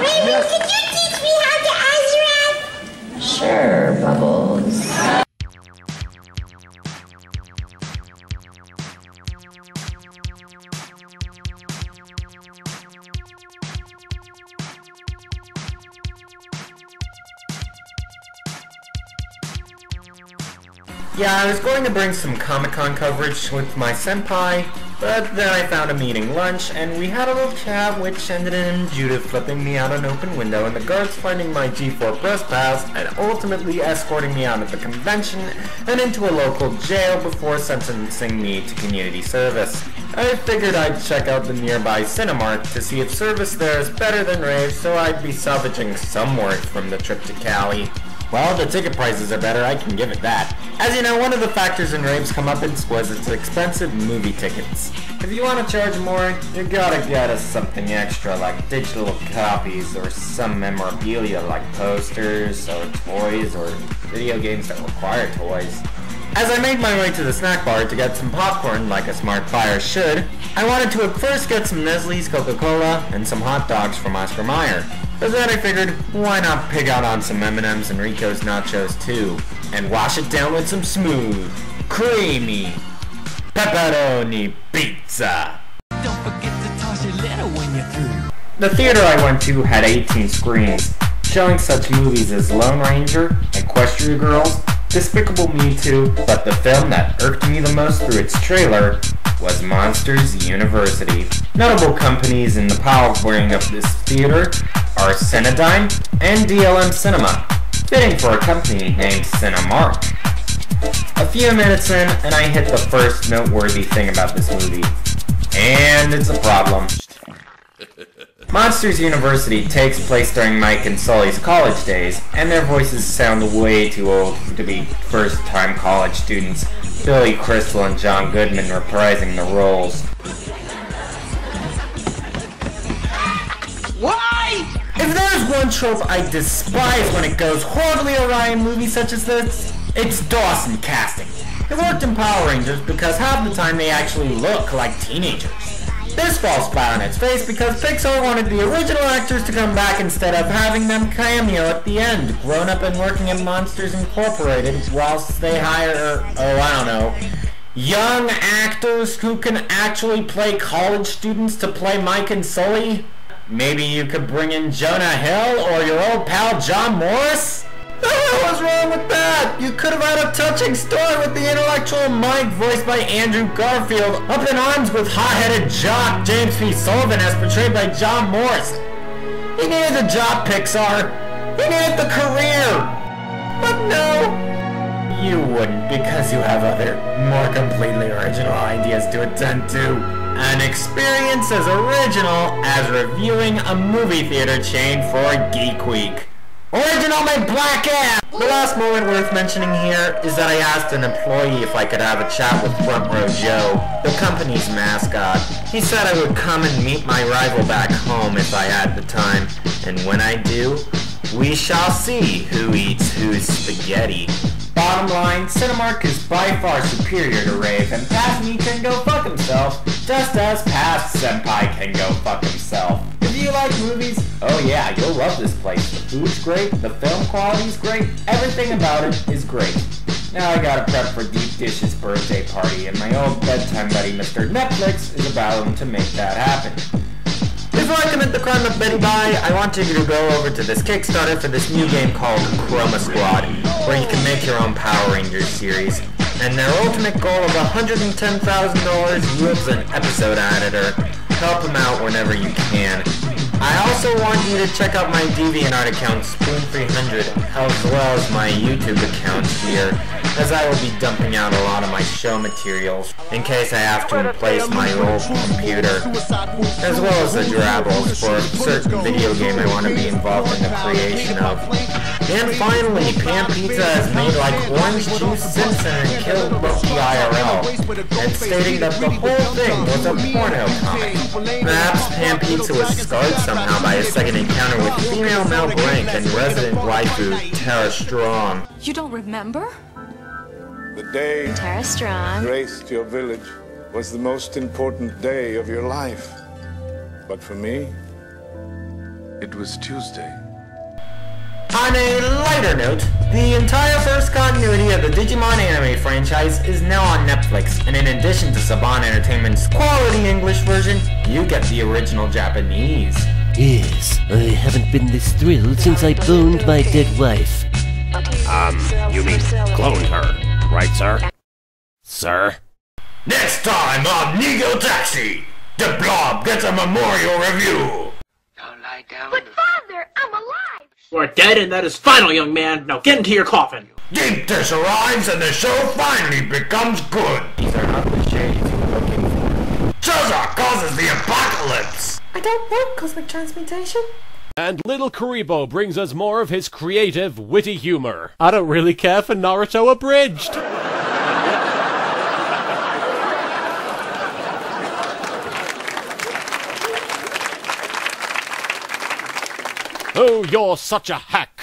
Raymond, could you teach me how to ice rap? Sure, Bubbles. Yeah, I was going to bring some Comic-Con coverage with my senpai, but then I found a meeting lunch, and we had a little chat which ended in Judith flipping me out an open window and the guards finding my G4 press pass and ultimately escorting me out of the convention and into a local jail before sentencing me to community service. I figured I'd check out the nearby Cinemark to see if service there is better than rave, so I'd be salvaging some worth from the trip to Cali. Well, the ticket prices are better, I can give it that. As you know, one of the factors in rave's comeuppance was its expensive movie tickets. If you want to charge more, you gotta get us something extra like digital copies or some memorabilia like posters or toys or video games that require toys. As I made my way to the snack bar to get some popcorn like a smart buyer should, I wanted to at first get some Nestle's Coca-Cola and some hot dogs from Oscar Mayer. But then I figured, why not pig out on some M&M's and Rico's nachos too, and wash it down with some smooth, creamy, pepperoni pizza. Don't forget to toss your letter when you're through. The theater I went to had 18 screens, showing such movies as Lone Ranger, Equestria Girls, Despicable Me 2, but the film that irked me the most through its trailer was Monsters University. Notable companies in the powering of this theater are Cinedyne and DLM Cinema, fitting for a company named Cinemark. A few minutes in, and I hit the first noteworthy thing about this movie. And it's a problem. Monsters University takes place during Mike and Sully's college days, and their voices sound way too old to be first-time college students, Billy Crystal and John Goodman reprising the roles. Why? If there's one trope I despise when it goes horribly awry in movies such as this, it's Dawson casting. It worked in Power Rangers because half the time they actually look like teenagers. This falls flat on its face because Pixar wanted the original actors to come back instead of having them cameo at the end, grown up and working at Monsters Incorporated, whilst they hire, young actors who can actually play college students to play Mike and Sully. Maybe you could bring in Jonah Hill or your old pal John Morris? What the hell was wrong with that? You could have had a touching story with the intellectual Mike voiced by Andrew Garfield up in arms with hot-headed jock James P. Sullivan as portrayed by John Morris. He needed the job, Pixar. He needed the career. But no, you wouldn't because you have other, more completely original ideas to attend to. An experience as original as reviewing a movie theater chain for Geek Week. Original my black ass! The last moment worth mentioning here is that I asked an employee if I could have a chat with Front Row Joe, the company's mascot. He said I would come and meet my rival back home if I had the time, and when I do, we shall see who eats whose spaghetti. Bottom line, Cinemark is by far superior to Rave, and past me can go fuck himself, just as past Senpai can go fuck himself. If you like movies, oh yeah, you'll love this place. The food's great, the film quality's great, everything about it is great. Now I gotta prep for Deep Dish's birthday party, and my old bedtime buddy Mr. Netflix is about to make that happen. Before I commit the crime of Betty Bye, I want you to go over to this Kickstarter for this new game called Chroma Squad, where you can make your own Power Rangers series. And their ultimate goal of $110,000 yields an episode editor. Help them out whenever you can. I also want you to check out my DeviantArt account, Spoon300, as well as my YouTube account here, as I will be dumping out a lot of my show materials, in case I have to replace my old computer, as well as the drables for a certain video game I want to be involved in the creation of. And finally, Pan Pizza has made like Orange Juice Simpson and killed Loki IRL, and stating that the whole thing was a porno comic. Perhaps Pan Pizza was scarred somehow by a second encounter with female Mel Blanc and resident waifu Tara Strong. You don't remember? The day Tara Strong graced your village was the most important day of your life. But for me, It was Tuesday. On a lighter note, the entire first continuity of the Digimon anime franchise is now on Netflix, and in addition to Saban Entertainment's quality English version, you get the original Japanese. Yes, I haven't been this thrilled since I boned my dead wife. You mean cloned her, right, sir? Sir? Next time on RebelTaxi, the Blob gets a memorial review. But Father, I'm alive! You are dead, and that is final, young man. Now get into your coffin. Geek Dish arrives and the show finally becomes good. These are not the shades you're looking for. Chaza causes the apocalypse. I don't want cosmic transmutation. And Little Karibo brings us more of his creative, witty humor. I don't really care for Naruto Abridged. Oh, you're such a hack,